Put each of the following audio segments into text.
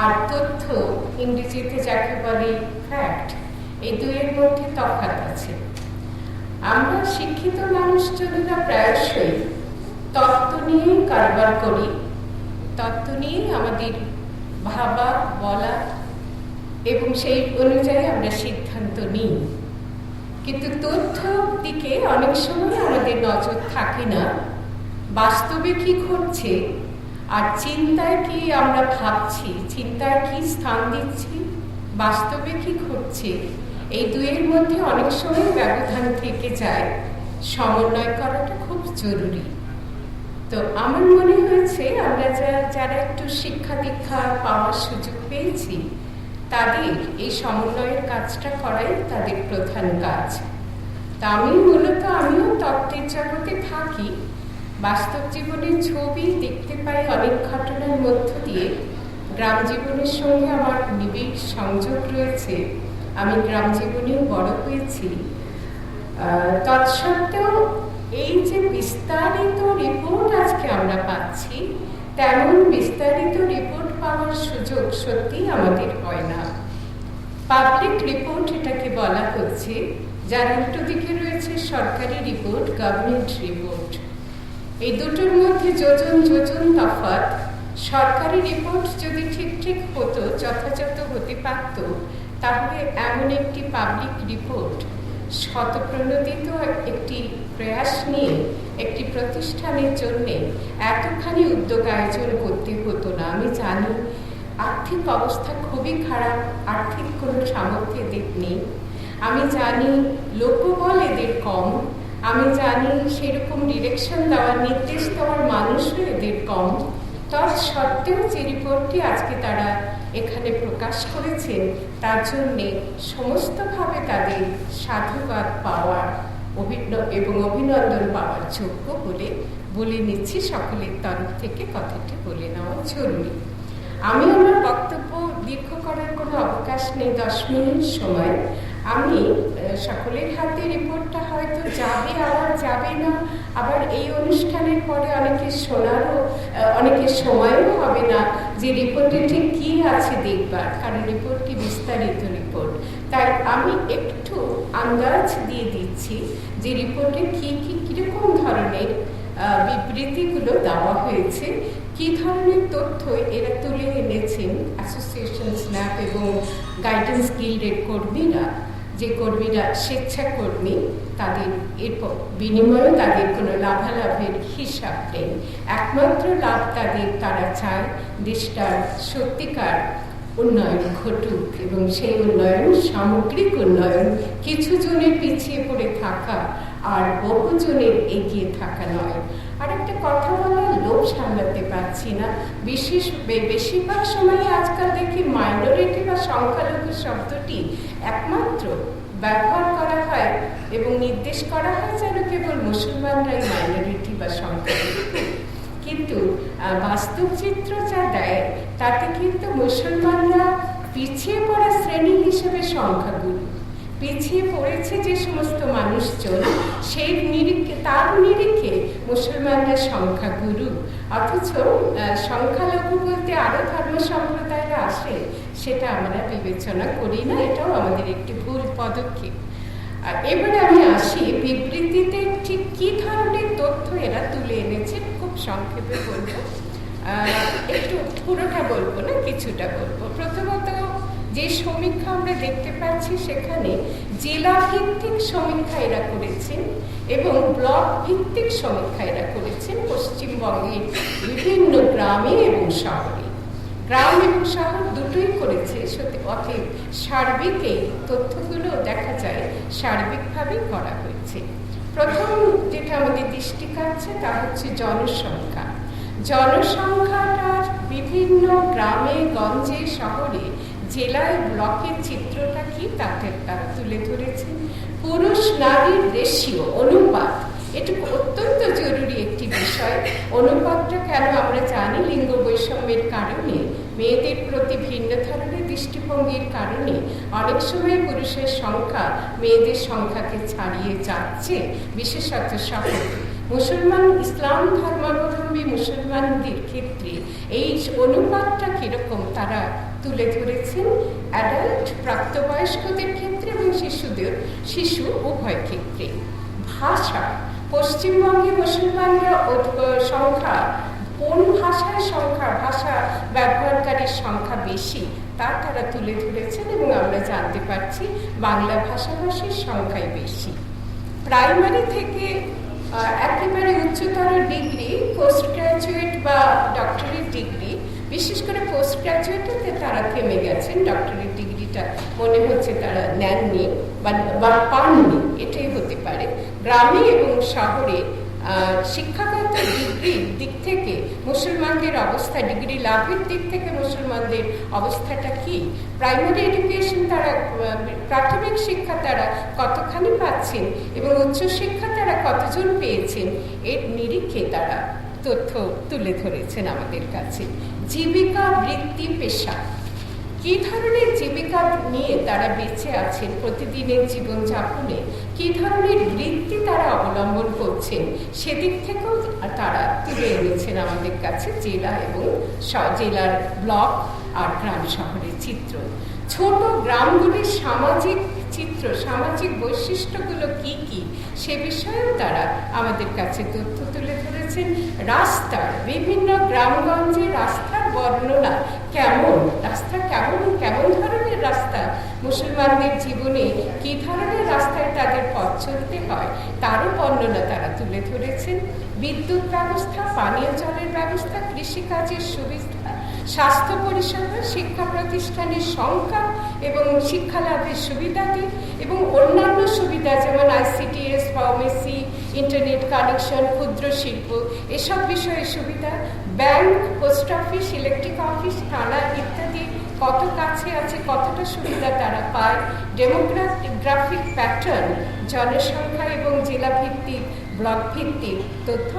আর তথ্য, ইংরেজিতে যাকে বলে ফ্যাক্ট, এই দুইয়ের মধ্যে তফাৎ আছে। আমরা শিক্ষিত মানুষজনেরা প্রায়শই তত্ত্ব নিয়েই কারবার করি, তত্ত্ব নিয়ে আমাদের ভাবা, বলা এবং সেই অনুযায়ী আমরা সিদ্ধান্ত নিই। কিন্তু তথ্যর দিকে অনেক সময় আমাদের নজর থাকে না। বাস্তবে কি ঘটছে আর চিন্তায় কি আমরা ভাবছি, চিন্তায় কি স্থান দিচ্ছি, বাস্তবে কি ঘটছে, এই দুইয়ের মধ্যে অনেক সময় ব্যবধান থেকে যায়। সমন্বয় করাটা খুব জরুরি। তো আমার মনে হয়েছে আমরা যারা একটু শিক্ষা দীক্ষা পাওয়ার সুযোগ পেয়েছি, তাদের এই সমন্বয়ের কাজটা করাই তাদের প্রধান কাজ। তা আমিও তত্ত্বের জগতে থাকি, বাস্তব জীবনের ছবি দেখতে পাই অনেক ঘটনার মধ্য দিয়ে। গ্রাম জীবনের সঙ্গে আমার নিবিড় সংযোগ রয়েছে, আমি গ্রাম জীবনেও বড় হয়েছি। তৎসত্ত্বেও এই যে বিস্তারিত রিপোর্ট আজকে আমরা পাচ্ছি, তেমন বিস্তারিত রিপোর্ট পাওয়ার সুযোগ সত্যি আমাদের হয় না। পাবলিক রিপোর্ট এটাকে বলা হচ্ছে, যার উল্টো দিকে রয়েছে সরকারি রিপোর্ট, গভর্নমেন্ট রিপোর্ট। এই দুটোর মধ্যে যোজন যোজন তফাৎ। সরকারি রিপোর্ট যদি ঠিক হতো, যথাযথ হতে পারত, তাহলে এমন একটি পাবলিক রিপোর্ট শতপ্রণোদিত একটি প্রয়াস নিয়ে একটি প্রতিষ্ঠানের জন্য এতখানি উদ্যোগ আয়োজন করতে হতো না। আমি জানি আর্থিক অবস্থা খুবই খারাপ, আর্থিক কোনো সামর্থ্য এদের নেই। আমি জানি লোকবল এদের কম, আমি জানি সেরকম ডিরেকশন দেওয়ার, নির্দেশ দেওয়ার মানুষও এদের কম। তৎসত্ত্বেও যে রিপোর্টটি আজকে তারা এখানে প্রকাশ করেছেন, তার জন্যে সমস্তভাবে তাদের সাধুবাদ পাওয়ার এবং অভিনন্দন পাওয়ার যোগ্য বলে নিচ্ছি। সকলের তরফ থেকে কথাটি বলে নেওয়া জরুরি। আমি আমার বক্তব্য দীর্ঘ করার কোনো অবকাশ নেই, 10 মিনিট সময়। আমি সকলের হাতে রিপোর্টটা হয়তো যাবে, আবার যাবে না, আবার এই অনুষ্ঠানের পরে অনেকের শোনারও অনেকের সময়ও হবে না যে রিপোর্টে ঠিক কী আছে দেখবার, কারণ রিপোর্টটি বিস্তারিত রিপোর্ট। তাই আমি একটু আন্দাজ দিয়ে দিচ্ছি যে রিপোর্টে কীরকম ধরনের বিবৃতিগুলো দেওয়া হয়েছে, কী ধরনের তথ্য এরা তুলে এনেছেন অ্যাসোসিয়েশন স্ন্যাপ এবং গাইডেন্স গিল্ডের কর্মীরা। যে কর্মীরা স্বেচ্ছাকর্মী, তাদের এর বিনিময়ে তাদের কোনো লাভালাভের হিসাব নেই। একমাত্র লাভ তারা চায় দেশটার সত্যিকার উন্নয়ন ঘটুক, এবং সেই উন্নয়ন সামগ্রিক উন্নয়ন, কিছু জনের পিছিয়ে পড়ে থাকা আর বহুজনের এগিয়ে থাকা নয়। আর একটা কথা বলার লোভ সামলাতে পারছি না। বেশিরভাগ সময় আজকাল দেখি মাইনরিটি বা সংখ্যালঘু শব্দটি একমাত্র ব্যবহার করা হয় এবং নির্দেশ করা হয় যেন কেবল মুসলমানরাই মাইনরিটি বা সংখ্যালঘু। কিন্তু বাস্তব চিত্র যা দেয়, তাতে কিন্তু মুসলমানরা পিছিয়ে পড়া শ্রেণী হিসেবে সংখ্যাগুরু। পিছিয়ে পড়েছে যে সমস্ত মানুষজন, সেই তার নিরিখে মুসলমানরা সংখ্যাগুরু। অথচ সংখ্যালঘু বলতে আরো ধর্ম সম্প্রদায়রা আসে, সেটা আমরা বিবেচনা করি না। এটাও আমাদের একটি ভুল পদক্ষেপ। এবারে আমি আসি বিবৃতিতে ঠিক কি ধরনের তথ্য এরা তুলে এনেছে। খুব সংক্ষেপে বলবো, একটু পুরোটা বলবো না, কিছুটা বলবো। প্রথমত, যে সমীক্ষা আমরা দেখতে পাচ্ছি সেখানে জেলা ভিত্তিক সমীক্ষা এরা করেছেন এবং ব্লক ভিত্তিক সমীক্ষা এরা করেছেন পশ্চিমবঙ্গের বিভিন্ন গ্রামে এবং শহরে। গ্রাম এবং শহর দুটোই করেছে। অতএব সার্বিক এই তথ্যগুলো দেখা যায় সার্বিকভাবেই করা হয়েছে। প্রথম যেটা আমাদের দৃষ্টি কাটছে তা হচ্ছে জনসংখ্যা। জনসংখ্যাটার বিভিন্ন গ্রামে, গঞ্জে, শহরে, জেলায়, ব্লকের চিত্রটা কি তাতে তারা তুলে ধরেছেন। পুরুষ নারীর রেশিও, অনুপাত, এটা অত্যন্ত জরুরি একটি বিষয়। অনুপাতটা কেন আমরা জানি, লিঙ্গ বৈষম্যের কারণে, মেয়েদের প্রতি ভিন্ন ধরনের দৃষ্টিভঙ্গির কারণে অনেক সময় পুরুষের সংখ্যা মেয়েদের সংখ্যাকে ছাড়িয়ে যাচ্ছে, বিশেষত শহরে। মুসলমান, ইসলাম ধর্মাবলম্বী মুসলমানদের ক্ষেত্রে এই অনুপাতটা কিরকম তারা তুলে ধরেছেন অ্যাডাল্ট প্রাপ্তবয়স্কদের ক্ষেত্রে এবং শিশু উভয় ক্ষেত্রে। ভাষা, পশ্চিমবঙ্গে মুসলমানরা সংখ্যা, কোন ভাষা ব্যবহারকারীর সংখ্যা বেশি তা তারা তুলে ধরেছেন এবং আমরা জানতে পারছি বাংলা ভাষাভাষীর সংখ্যাই বেশি। প্রাইমারি থেকে একেবারে উচ্চতর ডিগ্রি, পোস্ট গ্রাজুয়েট বা ডক্টরেট ডিগ্রি, বিশেষ করে পোস্ট গ্রাজুয়েটে তারা থেমে গেছেন, ডক্টরেট ডিগ্রিটা মনে হচ্ছে তারা নেননি বা পাননি, এটাই হতে পারে। গ্রামে এবং শহরে শিক্ষাগত ডিগ্রির দিক থেকে মুসলমানদের অবস্থা, ডিগ্রি লাভের দিক থেকে মুসলমানদের অবস্থাটা কি? প্রাইমারি এডুকেশন তারা, প্রাথমিক শিক্ষা তারা কতখানি পাচ্ছেন এবং উচ্চশিক্ষা তারা কতজন পেয়েছেন, এর নিরিখে তারা তথ্য তুলে ধরেছেন আমাদের কাছে। জীবিকা, বৃত্তি, পেশা, কি ধরনের জীবিকা নিয়ে তারা বেঁচে আছেন প্রতিদিনের জীবনযাপনে, কি ধরনের বৃত্তি তারা অবলম্বন করছেন, সেদিক থেকেও তারা তুলে এনেছেন আমাদের কাছে জেলা এবং জেলার ব্লক আর গ্রাম শহরের চিত্র। ছোট গ্রামগুলির সামাজিক চিত্র, সামাজিক বৈশিষ্ট্যগুলো কি কি সে বিষয়েও তারা আমাদের কাছে তথ্য তুলে ধরেছেন। রাস্তার, বিভিন্ন গ্রামগঞ্জে রাস্তার বর্ণনা কেমন, রাস্তা কেমন ধরনের রাস্তা, মুসলমানদের জীবনে কি ধরনের রাস্তায় তাদের পথ চলতে হয় তারও বর্ণনা তারা তুলে ধরেছেন। বিদ্যুৎ ব্যবস্থা, পানীয় জলের ব্যবস্থা, কৃষিকাজের সুবিধা, স্বাস্থ্য পরিষেবা, শিক্ষা প্রতিষ্ঠানের সংখ্যা এবং শিক্ষা লাভের সুবিধাদি এবং অন্যান্য সুবিধা যেমন ICTS, ফার্মেসি, ইন্টারনেট কানেকশন, ক্ষুদ্র শিল্প, এসব বিষয়ে সুবিধা, bank, post office, electric office, থানা ইত্যাদি কত কাছে আছে, কতটা সুবিধা তারা পায়। ডেমোগ্রাফিক প্যাটার্ন, জনসংখ্যা এবং জেলা ভিত্তিক, ব্লক ভিত্তিক তথ্য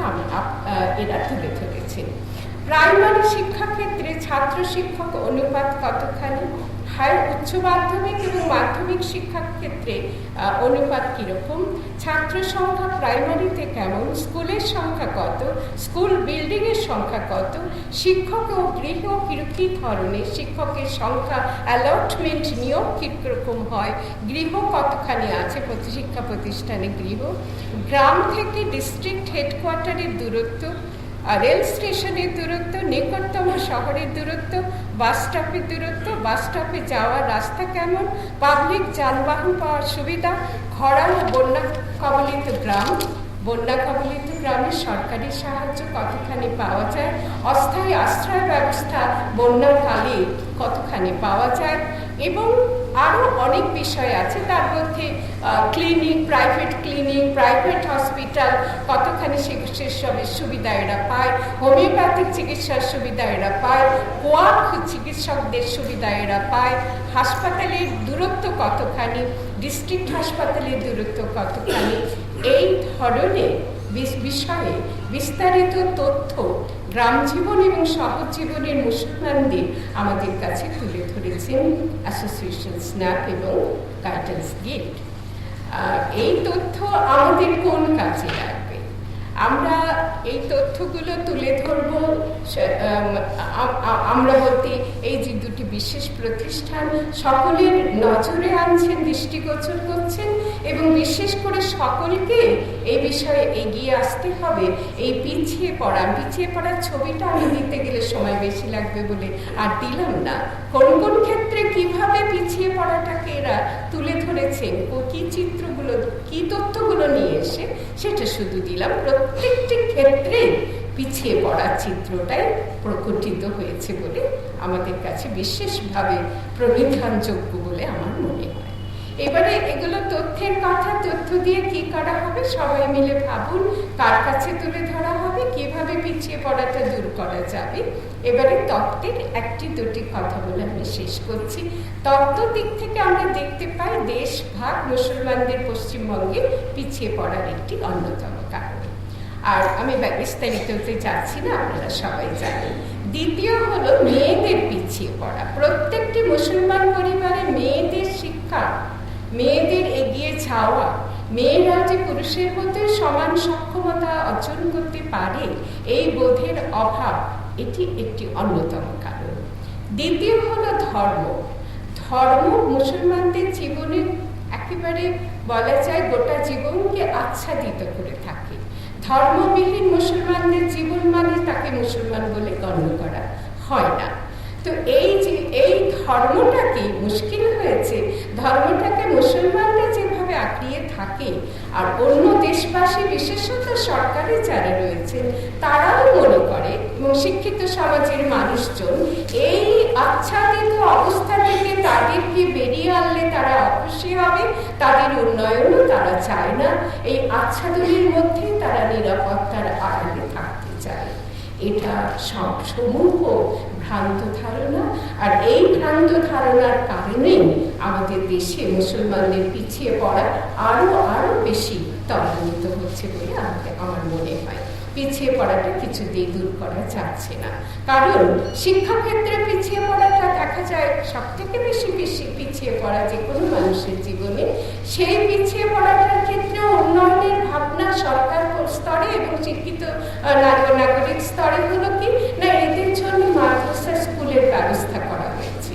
এরা তুলে ধরেছেন। প্রাইমারি শিক্ষাক্ষেত্রে ছাত্র শিক্ষক অনুপাত কতখানি, হাই উচ্চ মাধ্যমিক এবং মাধ্যমিক শিক্ষার ক্ষেত্রে অনুপাত কীরকম, ছাত্র সংখ্যা প্রাইমারিতে কেমন, স্কুলের সংখ্যা কত, স্কুল বিল্ডিংয়ের সংখ্যা কত, শিক্ষক ও গৃহ কী ধরনের, শিক্ষকের সংখ্যা, অ্যালটমেন্ট, নিয়োগ কীরকম হয়, গৃহ কতখানি আছে শিক্ষা প্রতিষ্ঠানে গৃহ, গ্রাম থেকে ডিস্ট্রিক্ট হেডকোয়ার্টারের দূরত্ব, রেল স্টেশনের দূরত্ব, নিকটতম শহরের দূরত্ব, বাস স্টপের দূরত্ব, বাস স্টপে যাওয়ার রাস্তা কেমন, পাবলিক যানবাহন পাওয়ার সুবিধা, খরা ও বন্যা কবলিত গ্রামে সরকারি সাহায্য কতখানি পাওয়া যায়, অস্থায়ী আশ্রয় ব্যবস্থা বন্যাকালে কতখানি পাওয়া যায় এবং আরও অনেক বিষয় আছে। তার মধ্যে ক্লিনিক, প্রাইভেট হসপিটাল কতখানি সেসবের সুবিধা এরা পায়, হোমিওপ্যাথিক চিকিৎসার সুবিধা এরা পায়, কোয়াক চিকিৎসকদের সুবিধা এরা পায়, হাসপাতালের দূরত্ব কতখানি, ডিস্ট্রিক্ট হাসপাতালের দূরত্ব কতখানি, এই ধরনের বিষয়ে বিস্তারিত তথ্য গ্রাম জীবন এবং শহর জীবনের মুসলমানদের আমাদের কাছে তুলে ধরেছেন অ্যাসোসিয়েশন স্ন্যাপ এবং গাইডেন্স গিল্ড। এই তথ্য আমাদের কোন কাজে লাগবে? আমরা এই তথ্যগুলো তুলে ধরব, আমরা বলতে এই যে দুটি বিশেষ প্রতিষ্ঠান সকলের নজরে আনছেন, দৃষ্টিগোচর করছেন এবং বিশেষ করে সকলকে এই বিষয়ে এগিয়ে আসতে হবে। এই পিছিয়ে পড়ার ছবিটা আমি দিতে গেলে সময় বেশি লাগবে বলে আর দিলাম না। কোন ক্ষেত্রে কিভাবে পিছিয়ে পড়াটাকে এরা তুলে ধরেছেন, কি চিত্রগুলো, কি তথ্যগুলো নিয়ে এসে সেটা শুধু দিলাম। প্রত্যেকটি ক্ষেত্রে পিছিয়ে পড়ার চিত্রটাই প্রকটিত হয়েছে বলে আমাদের কাছে বিশেষভাবে প্রবিধানযোগ্য বলে আমার মনে হয়। এবারে এগুলো তথ্যের কথা, তথ্য দিয়ে কি করা হবে সবাই মিলে ভাবুন, কার কাছে তুলে ধরা হবে, কিভাবে পিছিয়ে পড়াটা দূর করা যাবে। এবারে তত্ত্বের একটি দুটি কথা বলে আমি শেষ করছি। তত্ত্ব দিক থেকে আমরা দেখতে পাই দেশভাগ মুসলমানদের পশ্চিমবঙ্গে পিছিয়ে পড়ার একটি অন্যতম কারণ। আর আমি বিস্তারিত হতে যাচ্ছি না, আপনারা সবাই জানেন। দ্বিতীয় হলো মেয়েদের পিছিয়ে পড়া। প্রত্যেকটি মুসলমান পরিবারে মেয়েদের শিক্ষা, মেয়েদের এগিয়ে যাওয়া, মেয়েরা যে পুরুষের মধ্যে সমান সক্ষমতা অর্জন করতে পারে এই বোধের অভাব এটি একটি অন্যতম কারণ। দ্বিতীয় হলো ধর্ম। ধর্ম মুসলমানদের জীবনে একেবারে বলা যায় গোটা জীবনকে আচ্ছাদিত করে থাকে। ধর্মবিহীন মুসলমানদের জীবন মানে তাকে মুসলমান বলে গণ্য করা হয় না। তো এই ধর্মটাকে মুশকিল হয়েছে, ধর্মটাকে মুসলমানরা যেভাবে আঁকড়িয়ে থাকে, আর অন্য দেশবাসী বিশেষত সরকারে যারা রয়েছেন তারাও মনে করে, এবং শিক্ষিত সমাজের মানুষজন এই আচ্ছাদিত অবস্থা থেকে তাদেরকে বেরিয়ে আনলে তারা অখুশি হবে, তাদের উন্নয়নও তারা চায় না, এই আচ্ছাদনের মধ্যে তারা নিরাপত্তার আড়ালে থাকতে চায়। এটা সমূহ ভ্রান্ত ধারণা, আর এই ভ্রান্ত ধারণার কারণেই আমাদের দেশে মুসলমানদের পিছিয়ে পড়া আরো বেশি ত্বরান্বিত হচ্ছে বলে আমার মনে হয়। পিছিয়ে পড়াটা কিছুতেই দূর করা যাচ্ছে না, কারণ শিক্ষাক্ষেত্রে পিছিয়ে পড়াটা দেখা যায় সব থেকে বেশি পিছিয়ে পড়া যে কোনো মানুষের জীবনে, সেই পিছিয়ে পড়াটার ক্ষেত্রে উন্নয়নের ভাবনা সরকার স্তরে এবং শিক্ষিত নাগরিক স্তরে হলো কি না, এদের জন্য মাদ্রাসা স্কুলের ব্যবস্থা করা হয়েছে।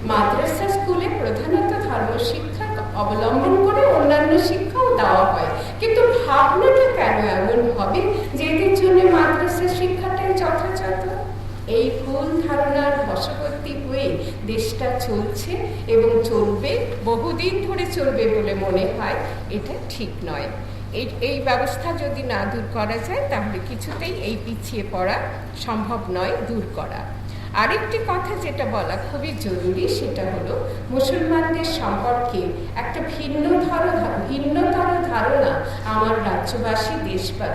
মাদ্রাসা স্কুলে প্রধানত ধর্ম শিক্ষা অবলম্বন করে অন্যান্য শিক্ষাও দেওয়া হয়, কিন্তু ভাবনাটা কেন এমন হবে যে এদের জন্য মাদ্রাসা শিক্ষাটাই যথাযথ? এই ভুল ধারণার বশবর্তী হয়ে দেশটা চলছে এবং চলবে, বহুদিন ধরে চলবে বলে মনে হয়। এটা ঠিক নয়। এই ব্যবস্থা যদি না দূর করা যায় তাহলে কিছুতেই এই পিছিয়ে পড়া সম্ভব নয় দূর করা। আরেকটি কথা যেটা বলা খুবই জরুরি, সেটা হলো মুসলমানদের সম্পর্কে একটা ভিন্নতর ধারণা আমার রাজ্যবাসী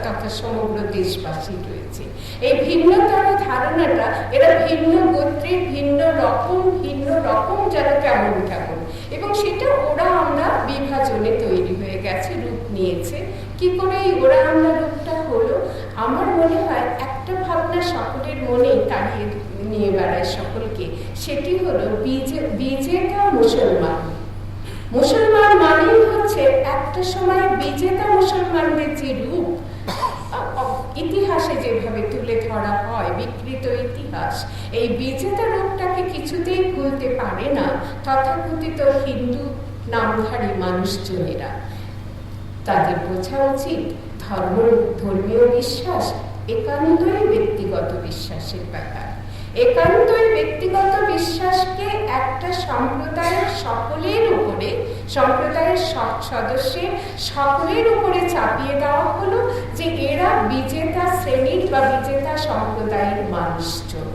তথা সমগ্র দেশবাসী রয়েছে। এই ভিন্নতর ধারণাটা এরা ভিন্ন গোত্রের ভিন্ন রকম যেন কেমন এবং সেটা ওরা আমরা বিভাজনে তৈরি হয়ে গেছে, রূপ নিয়েছে। কি করে এই ওরা আমরা রূপটা হলো? আমার মনে হয় একটা ভাবনা সকলের মনেই তাড়িয়ে নিয়ে বেড়ায় সকলকে, সেটি হলো বিজেতা মুসলমান মানেই হচ্ছে একটা সময় বিজেতা মুসলমানদের যে রূপ ইতিহাসে যেভাবে তুলে ধরা হয়, বিকৃত ইতিহাস, এই বিজেতা রূপটাকে কিছুতেই ভুলতে পারে না তথাকথিত হিন্দু নামধারী মানুষজনেরা। তাদের বোঝা উচিত ধর্মীয় বিশ্বাস একান্তই ব্যক্তিগত বিশ্বাসের ব্যাপার। একান্তই ব্যক্তিগত বিশ্বাসকে একটা সম্প্রদায়ের সদস্যের সকলের উপরে চাপিয়ে দেওয়া হলো যে এরা বিজেতা শ্রেণীর বা বিজেতা সম্প্রদায়ের মানুষজন।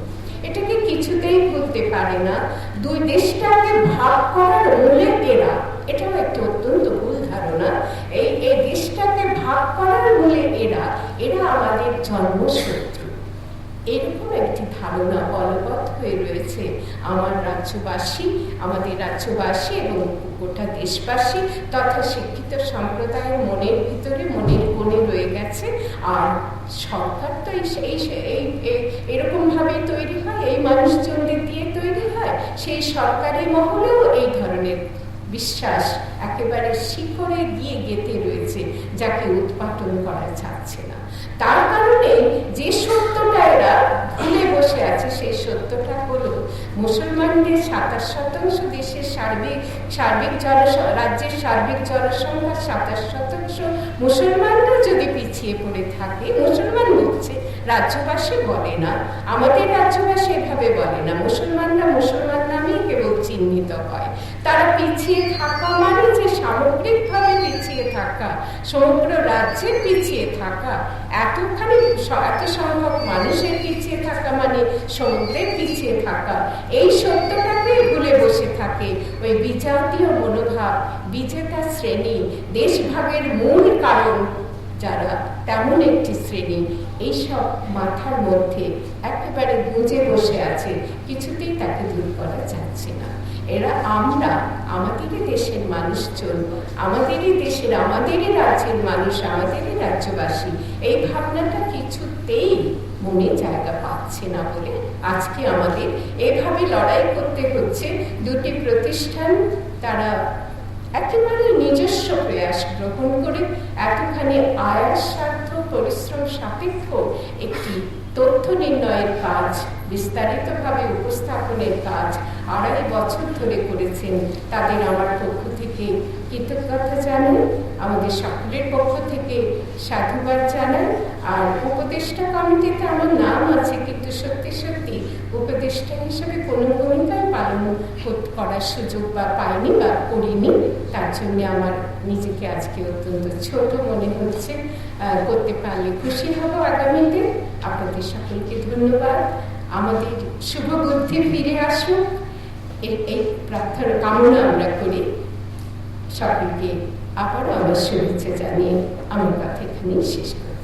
এটাকে কিছুতেই ভুলতে পারে না। দুই দেশটাকে ভাগ করার মূলে এরা, এটাও একটা অত্যন্ত ভুল ধারণা, এই দেশটাকে ভাগ করার মূলে এরা আমাদের জন্মশত্রু, এরকম একটি ধারণা বলবৎ হয়ে রয়েছে আমাদের রাজ্যবাসী এবং গোটা দেশবাসী তথা শিক্ষিত সম্প্রদায়ের মনের ভিতরে, মনের কোণে রয়ে গেছে। আর সরকার তো এরকম ভাবে তৈরি হয়, এই মানুষজনদের দিয়ে তৈরি হয়। সেই সরকারি মহলেও এই ধরনের বিশ্বাস একেবারে শিখরে গিয়ে গেঁথে রয়েছে, যাকে উৎপাটন করা যাচ্ছে না। তার কারণে যে সত্যটা এরা ভুলে বসে আছে, সেই সত্যটা হলো মুসলমানদের 27% দেশের রাজ্যের সার্বিক জনসংখ্যা 27% মুসলমানরা যদি পিছিয়ে পড়ে থাকে, মুসলমান বলছে, রাজ্যবাসী বলে না, আমাদের রাজ্যবাসী এভাবে বলে না, মুসলমানরা মুসলমান নামেই কেবল চিহ্নিত হয়। তারা পিছিয়ে থাকা মানে যে সামগ্রিকভাবে পিছিয়ে থাকা, সমগ্র রাজ্যের পিছিয়ে থাকা, এত সংখ্যক মানুষের পিছিয়ে থাকা মানে সমুদ্রের পিছিয়ে থাকা, এই সত্যটাকে ভুলে বসে থাকে ওই বিজাতীয় মনোভাব, বিজেতা শ্রেণী, দেশভাগের মূল কারণ যারা, তেমন একটি শ্রেণী এইসব মাথার মধ্যে একেবারে গুঁজে বসে আছে, কিছুতেই তাকে দূর করা যাচ্ছে না। এরা আমাদেরই দেশের মানুষজন, আমাদেরই রাজ্যের মানুষ, আমাদেরই রাজ্যবাসী, এই ভাবনাটা কিছুতেই মনে জায়গা পাচ্ছে না বলে আজকে আমাদের এভাবে লড়াই করতে হচ্ছে। দুটি প্রতিষ্ঠান তারা একেবারে নিজস্ব প্রয়াস গ্রহণ করে এতখানি আয়াস সাধ্য পরিশ্রম সাপেক্ষ একটি তথ্য নির্ণয়ের কাজ, বিস্তারিতভাবে উপস্থাপনের কাজ 2.5 বছর ধরে করেছেন, তাদের আমার পক্ষ থেকে কৃতজ্ঞতা জানাই, আমাদের সকলের পক্ষ থেকে সাধুবাদ জানাই। আর উপদেষ্টা কমিটিতে আমার নাম আছে, কিন্তু সত্যি সত্যি উপদেষ্টা হিসেবে কোনো ভূমিকায় পালন করার সুযোগ বা পাইনি বা করিনি। তার জন্য আমার নিজেকে আজকে অত্যন্ত ছোট মনে হচ্ছে। করতে পারলে খুশি হব আগামীতে। আপনাদের সকলকে ধন্যবাদ। আমাদের শুভ বুদ্ধি ফিরে আসুক, এই প্রার্থনা কামনা আমরা করি। সকলকে আবারও আমার শুভেচ্ছা জানিয়ে আমার কথা এখানেই শেষ করি।